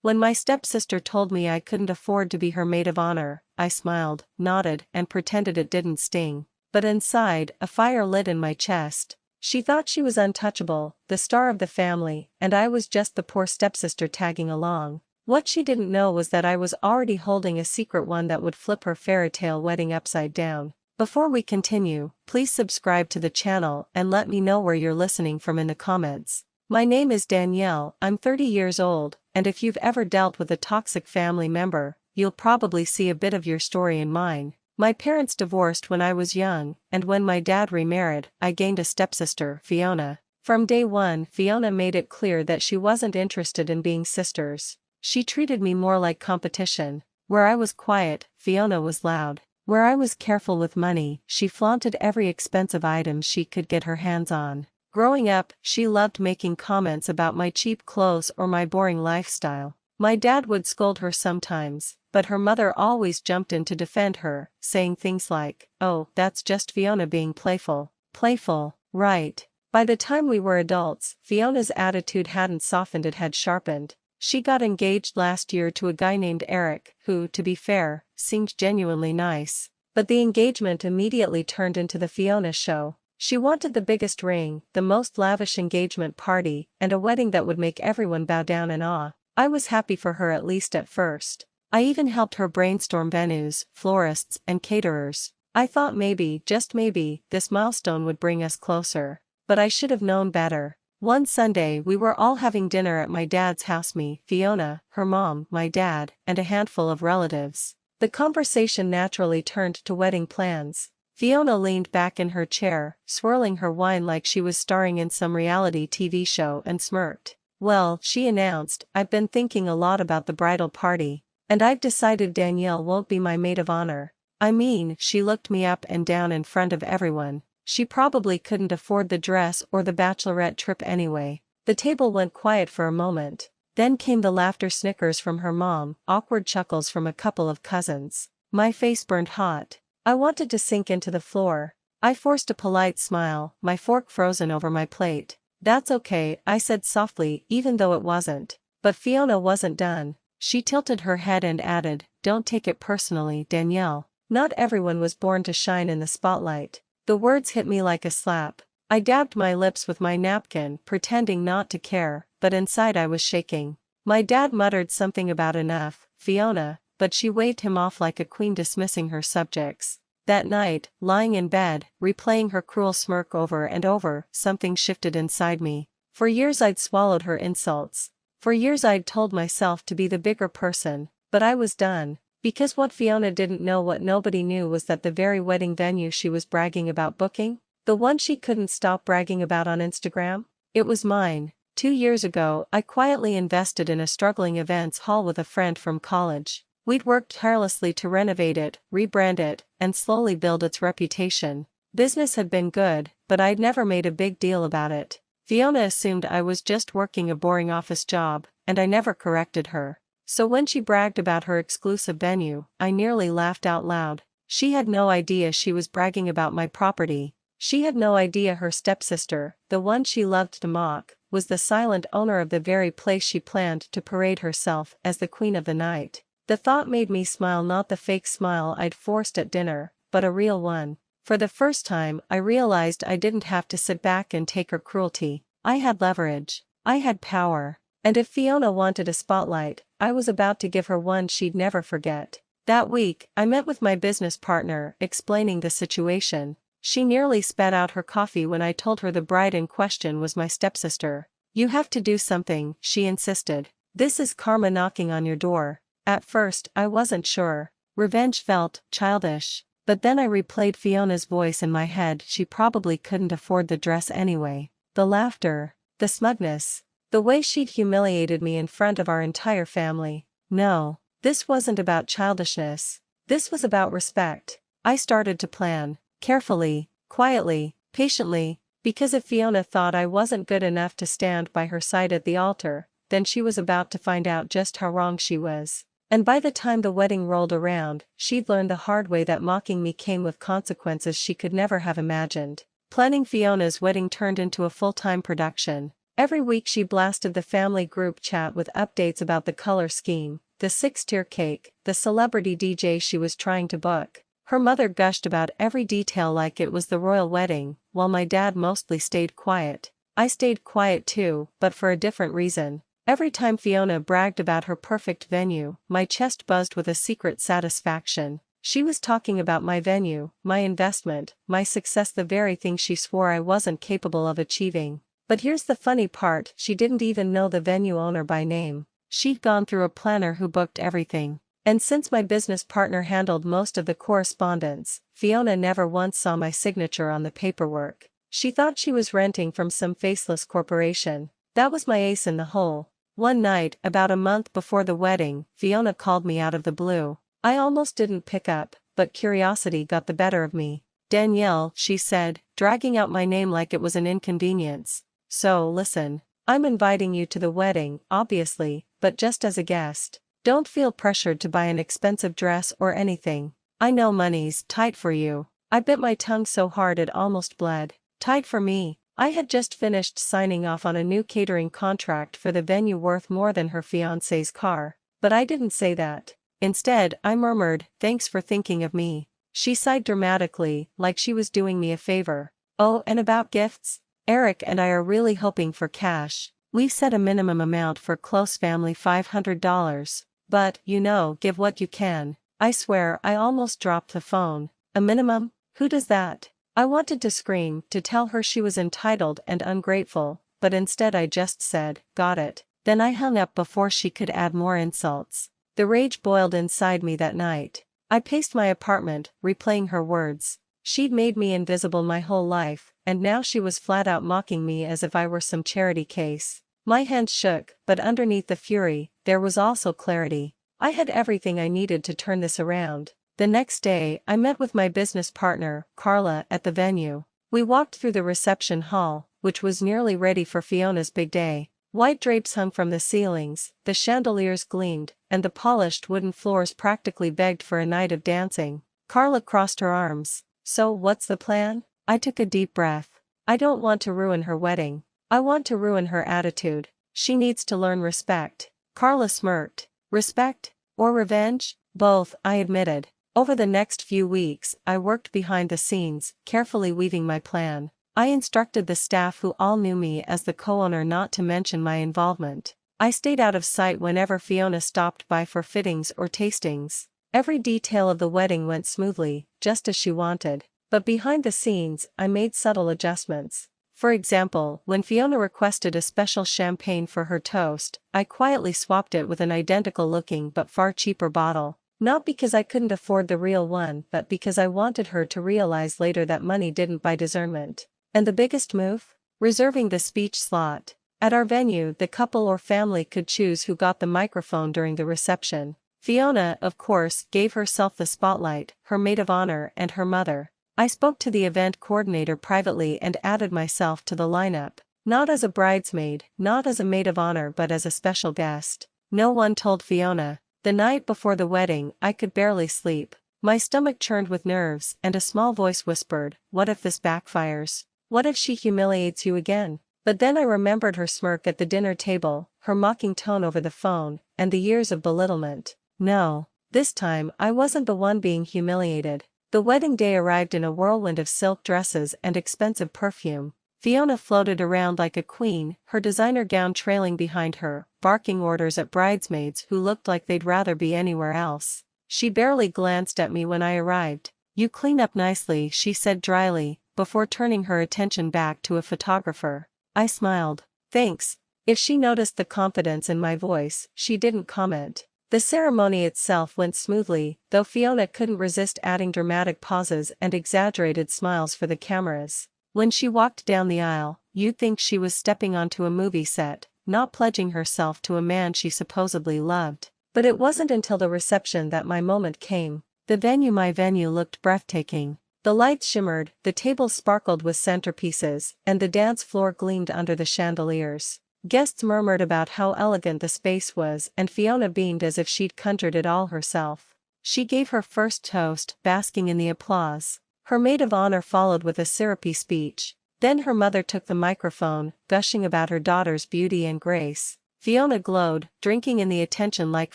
When my stepsister told me I couldn't afford to be her maid of honor, I smiled, nodded, and pretended it didn't sting. But inside, a fire lit in my chest. She thought she was untouchable, the star of the family, and I was just the poor stepsister tagging along. What she didn't know was that I was already holding a secret one that would flip her fairytale wedding upside down. Before we continue, please subscribe to the channel and let me know where you're listening from in the comments. My name is Danielle, I'm 30 years old, and if you've ever dealt with a toxic family member, you'll probably see a bit of your story in mine. My parents divorced when I was young, and when my dad remarried, I gained a stepsister, Fiona. From day one, Fiona made it clear that she wasn't interested in being sisters. She treated me more like competition. Where I was quiet, Fiona was loud. Where I was careful with money, she flaunted every expensive item she could get her hands on. Growing up, she loved making comments about my cheap clothes or my boring lifestyle. My dad would scold her sometimes, but her mother always jumped in to defend her, saying things like, "Oh, that's just Fiona being playful." Playful, right. By the time we were adults, Fiona's attitude hadn't softened, it had sharpened. She got engaged last year to a guy named Eric, who, to be fair, seemed genuinely nice. But the engagement immediately turned into the Fiona show. She wanted the biggest ring, the most lavish engagement party, and a wedding that would make everyone bow down in awe. I was happy for her, at least at first. I even helped her brainstorm venues, florists, and caterers. I thought maybe, just maybe, this milestone would bring us closer. But I should have known better. One Sunday we were all having dinner at my dad's house, me, Fiona, her mom, my dad, and a handful of relatives. The conversation naturally turned to wedding plans. Fiona leaned back in her chair, swirling her wine like she was starring in some reality TV show, and smirked. "Well," she announced, "I've been thinking a lot about the bridal party. And I've decided Danielle won't be my maid of honor." I mean, she looked me up and down in front of everyone. She probably couldn't afford the dress or the bachelorette trip anyway. The table went quiet for a moment. Then came the laughter, snickers from her mom, awkward chuckles from a couple of cousins. My face burned hot. I wanted to sink into the floor. I forced a polite smile, my fork frozen over my plate. "That's okay," I said softly, even though it wasn't. But Fiona wasn't done. She tilted her head and added, "Don't take it personally, Danielle. Not everyone was born to shine in the spotlight." The words hit me like a slap. I dabbed my lips with my napkin, pretending not to care, but inside I was shaking. My dad muttered something about "enough, Fiona," but she waved him off like a queen, dismissing her subjects. That night, lying in bed, replaying her cruel smirk over and over, something shifted inside me. For years I'd swallowed her insults. For years I'd told myself to be the bigger person, but I was done. Because what Fiona didn't know, what nobody knew, was that the very wedding venue she was bragging about booking, the one she couldn't stop bragging about on Instagram, it was mine. 2 years ago, I quietly invested in a struggling events hall with a friend from college. We'd worked tirelessly to renovate it, rebrand it, and slowly build its reputation. Business had been good, but I'd never made a big deal about it. Fiona assumed I was just working a boring office job, and I never corrected her. So when she bragged about her exclusive venue, I nearly laughed out loud. She had no idea she was bragging about my property. She had no idea her stepsister, the one she loved to mock, was the silent owner of the very place she planned to parade herself as the queen of the night. The thought made me smile, not the fake smile I'd forced at dinner, but a real one. For the first time, I realized I didn't have to sit back and take her cruelty. I had leverage. I had power. And if Fiona wanted a spotlight, I was about to give her one she'd never forget. That week, I met with my business partner, explaining the situation. She nearly spat out her coffee when I told her the bride in question was my stepsister. "You have to do something," she insisted. "This is karma knocking on your door." At first, I wasn't sure. Revenge felt childish. But then I replayed Fiona's voice in my head. She probably couldn't afford the dress anyway. The laughter. The smugness. The way she'd humiliated me in front of our entire family. No, this wasn't about childishness. This was about respect. I started to plan. Carefully, quietly, patiently. Because if Fiona thought I wasn't good enough to stand by her side at the altar, then she was about to find out just how wrong she was. And by the time the wedding rolled around, she'd learned the hard way that mocking me came with consequences she could never have imagined. Planning Fiona's wedding turned into a full-time production. Every week she blasted the family group chat with updates about the color scheme, the 6-tier cake, the celebrity DJ she was trying to book. Her mother gushed about every detail like it was the royal wedding, while my dad mostly stayed quiet. I stayed quiet too, but for a different reason. Every time Fiona bragged about her perfect venue, my chest buzzed with a secret satisfaction. She was talking about my venue, my investment, my success, the very thing she swore I wasn't capable of achieving. But here's the funny part, she didn't even know the venue owner by name. She'd gone through a planner who booked everything. And since my business partner handled most of the correspondence, Fiona never once saw my signature on the paperwork. She thought she was renting from some faceless corporation. That was my ace in the hole. One night, about a month before the wedding, Fiona called me out of the blue. I almost didn't pick up, but curiosity got the better of me. "Danielle," she said, dragging out my name like it was an inconvenience. "So, listen. I'm inviting you to the wedding, obviously, but just as a guest. Don't feel pressured to buy an expensive dress or anything. I know money's tight for you." I bit my tongue so hard it almost bled. Tight for me. I had just finished signing off on a new catering contract for the venue worth more than her fiancé's car. But I didn't say that. Instead, I murmured, "Thanks for thinking of me." She sighed dramatically, like she was doing me a favor. "Oh, and about gifts? Eric and I are really hoping for cash. We've set a minimum amount for close family, $500. But, give what you can." I swear I almost dropped the phone. A minimum? Who does that? I wanted to scream, to tell her she was entitled and ungrateful, but instead I just said, "Got it." Then I hung up before she could add more insults. The rage boiled inside me that night. I paced my apartment, replaying her words. She'd made me invisible my whole life, and now she was flat out mocking me as if I were some charity case. My hands shook, but underneath the fury, there was also clarity. I had everything I needed to turn this around. The next day, I met with my business partner, Carla, at the venue. We walked through the reception hall, which was nearly ready for Fiona's big day. White drapes hung from the ceilings, the chandeliers gleamed, and the polished wooden floors practically begged for a night of dancing. Carla crossed her arms. "So, what's the plan?" I took a deep breath. "I don't want to ruin her wedding. I want to ruin her attitude. She needs to learn respect." Carla smirked. "Respect? Or revenge?" "Both," I admitted. Over the next few weeks, I worked behind the scenes, carefully weaving my plan. I instructed the staff who all knew me as the co-owner not to mention my involvement. I stayed out of sight whenever Fiona stopped by for fittings or tastings. Every detail of the wedding went smoothly, just as she wanted. But behind the scenes, I made subtle adjustments. For example, when Fiona requested a special champagne for her toast, I quietly swapped it with an identical-looking but far cheaper bottle. Not because I couldn't afford the real one, but because I wanted her to realize later that money didn't buy discernment. And the biggest move? Reserving the speech slot. At our venue, the couple or family could choose who got the microphone during the reception. Fiona, of course, gave herself the spotlight, her maid of honor and her mother. I spoke to the event coordinator privately and added myself to the lineup. Not as a bridesmaid, not as a maid of honor, but as a special guest. No one told Fiona. The night before the wedding, I could barely sleep. My stomach churned with nerves, and a small voice whispered, "What if this backfires? What if she humiliates you again?" But then I remembered her smirk at the dinner table, her mocking tone over the phone, and the years of belittlement. No, this time I wasn't the one being humiliated. The wedding day arrived in a whirlwind of silk dresses and expensive perfume. Fiona floated around like a queen, her designer gown trailing behind her, barking orders at bridesmaids who looked like they'd rather be anywhere else. She barely glanced at me when I arrived. "You clean up nicely," she said dryly, before turning her attention back to a photographer. I smiled. "Thanks." If she noticed the confidence in my voice, she didn't comment. The ceremony itself went smoothly, though Fiona couldn't resist adding dramatic pauses and exaggerated smiles for the cameras. When she walked down the aisle, you'd think she was stepping onto a movie set, not pledging herself to a man she supposedly loved. But it wasn't until the reception that my moment came. My venue looked breathtaking. The lights shimmered, the tables sparkled with centerpieces, and the dance floor gleamed under the chandeliers. Guests murmured about how elegant the space was, and Fiona beamed as if she'd conjured it all herself. She gave her first toast, basking in the applause. Her maid of honor followed with a syrupy speech. Then her mother took the microphone, gushing about her daughter's beauty and grace. Fiona glowed, drinking in the attention like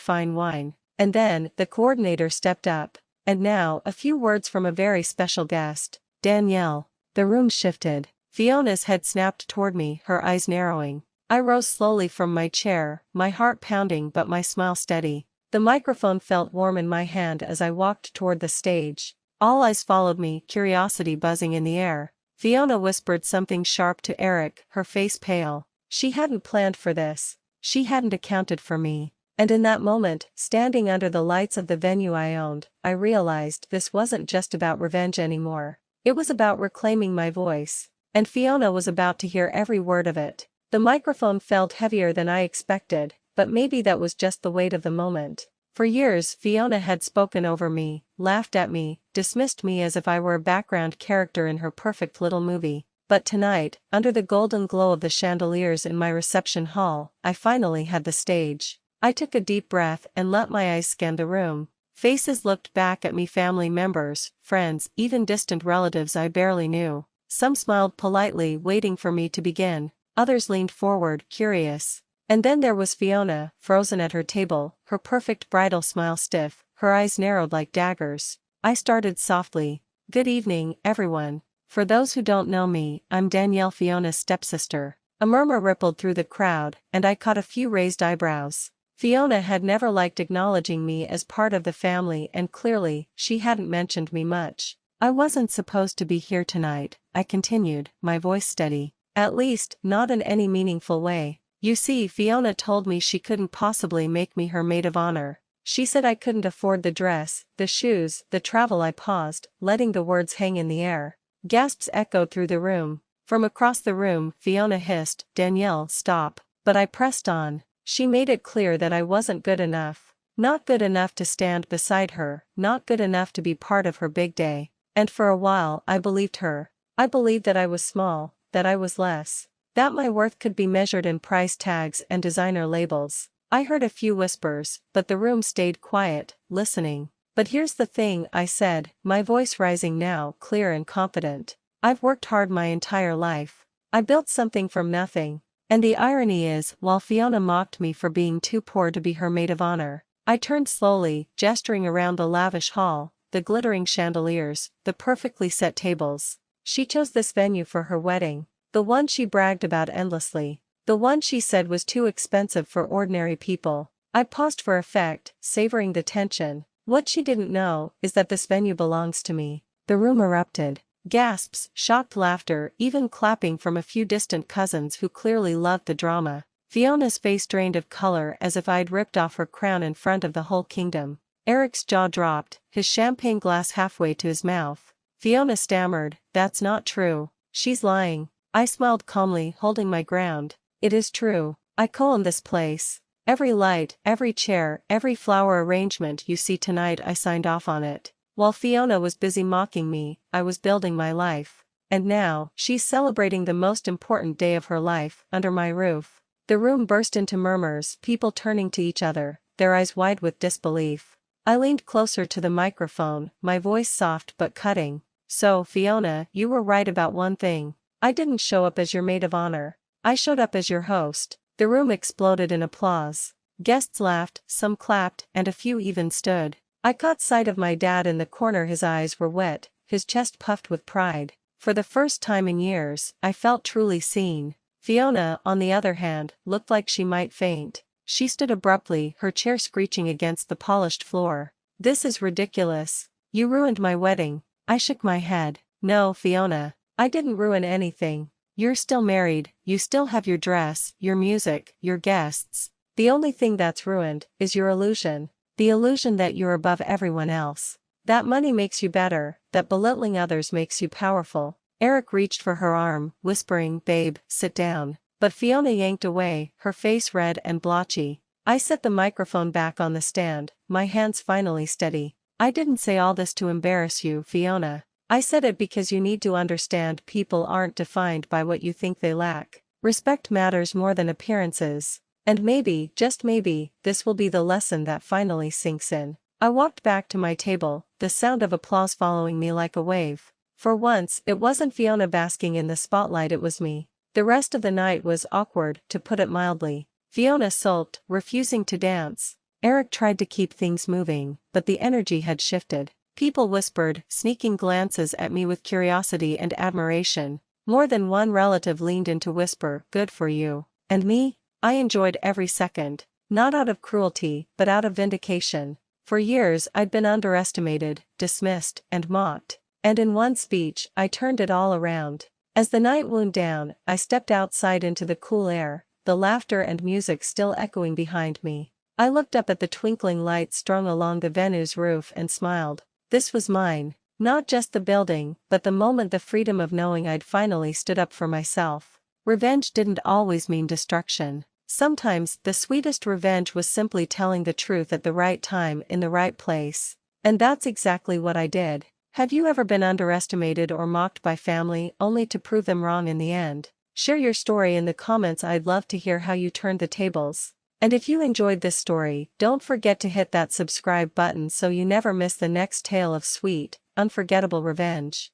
fine wine. And then, the coordinator stepped up. And now, a few words from a very special guest. Danielle. The room shifted. Fiona's head snapped toward me, her eyes narrowing. I rose slowly from my chair, my heart pounding but my smile steady. The microphone felt warm in my hand as I walked toward the stage. All eyes followed me, curiosity buzzing in the air. Fiona whispered something sharp to Eric, her face pale. She hadn't planned for this. She hadn't accounted for me. And in that moment, standing under the lights of the venue I owned, I realized this wasn't just about revenge anymore. It was about reclaiming my voice. And Fiona was about to hear every word of it. The microphone felt heavier than I expected, but maybe that was just the weight of the moment. For years, Fiona had spoken over me, laughed at me, dismissed me as if I were a background character in her perfect little movie. But tonight, under the golden glow of the chandeliers in my reception hall, I finally had the stage. I took a deep breath and let my eyes scan the room. Faces looked back at me, family members, friends, even distant relatives I barely knew. Some smiled politely, waiting for me to begin. Others leaned forward, curious. And then there was Fiona, frozen at her table, her perfect bridal smile stiff, her eyes narrowed like daggers. I started softly. Good evening, everyone. For those who don't know me, I'm Danielle, Fiona's stepsister. A murmur rippled through the crowd, and I caught a few raised eyebrows. Fiona had never liked acknowledging me as part of the family, and clearly, she hadn't mentioned me much. I wasn't supposed to be here tonight, I continued, my voice steady. At least, not in any meaningful way. You see, Fiona told me she couldn't possibly make me her maid of honor. She said I couldn't afford the dress, the shoes, the travel. I paused, letting the words hang in the air. Gasps echoed through the room. From across the room, Fiona hissed, Danielle, stop. But I pressed on. She made it clear that I wasn't good enough. Not good enough to stand beside her, not good enough to be part of her big day. And for a while, I believed her. I believed that I was small, that I was less. That my worth could be measured in price tags and designer labels. I heard a few whispers, but the room stayed quiet, listening. But here's the thing, I said, my voice rising now, clear and confident. I've worked hard my entire life. I built something from nothing. And the irony is, while Fiona mocked me for being too poor to be her maid of honor, I turned slowly, gesturing around the lavish hall, the glittering chandeliers, the perfectly set tables. She chose this venue for her wedding. The one she bragged about endlessly. The one she said was too expensive for ordinary people. I paused for effect, savoring the tension. What she didn't know is that this venue belongs to me. The room erupted. Gasps, shocked laughter, even clapping from a few distant cousins who clearly loved the drama. Fiona's face drained of color as if I'd ripped off her crown in front of the whole kingdom. Eric's jaw dropped, his champagne glass halfway to his mouth. Fiona stammered, that's not true. She's lying. I smiled calmly, holding my ground. It is true. I co-own this place. Every light, every chair, every flower arrangement you see tonight, I signed off on it. While Fiona was busy mocking me, I was building my life. And now, she's celebrating the most important day of her life, under my roof. The room burst into murmurs, people turning to each other, their eyes wide with disbelief. I leaned closer to the microphone, my voice soft but cutting. So, Fiona, you were right about one thing. I didn't show up as your maid of honor. I showed up as your host. The room exploded in applause. Guests laughed, some clapped, and a few even stood. I caught sight of my dad in the corner. His eyes were wet, his chest puffed with pride. For the first time in years, I felt truly seen. Fiona, on the other hand, looked like she might faint. She stood abruptly, her chair screeching against the polished floor. This is ridiculous. You ruined my wedding. I shook my head. No, Fiona. I didn't ruin anything. You're still married, you still have your dress, your music, your guests. The only thing that's ruined is your illusion. The illusion that you're above everyone else. That money makes you better, that belittling others makes you powerful. Eric reached for her arm, whispering, babe, sit down. But Fiona yanked away, her face red and blotchy. I set the microphone back on the stand, my hands finally steady. I didn't say all this to embarrass you, Fiona. I said it because you need to understand people aren't defined by what you think they lack. Respect matters more than appearances. And maybe, just maybe, this will be the lesson that finally sinks in. I walked back to my table, the sound of applause following me like a wave. For once, it wasn't Fiona basking in the spotlight, it was me. The rest of the night was awkward, to put it mildly. Fiona sulked, refusing to dance. Eric tried to keep things moving, but the energy had shifted. People whispered, sneaking glances at me with curiosity and admiration. More than one relative leaned in to whisper, "Good for you." And me? I enjoyed every second. Not out of cruelty, but out of vindication. For years I'd been underestimated, dismissed, and mocked. And in one speech, I turned it all around. As the night wound down, I stepped outside into the cool air, the laughter and music still echoing behind me. I looked up at the twinkling lights strung along the venue's roof and smiled. This was mine. Not just the building, but the moment, the freedom of knowing I'd finally stood up for myself. Revenge didn't always mean destruction. Sometimes, the sweetest revenge was simply telling the truth at the right time in the right place. And that's exactly what I did. Have you ever been underestimated or mocked by family only to prove them wrong in the end? Share your story in the comments. I'd love to hear how you turned the tables. And if you enjoyed this story, don't forget to hit that subscribe button so you never miss the next tale of sweet, unforgettable revenge.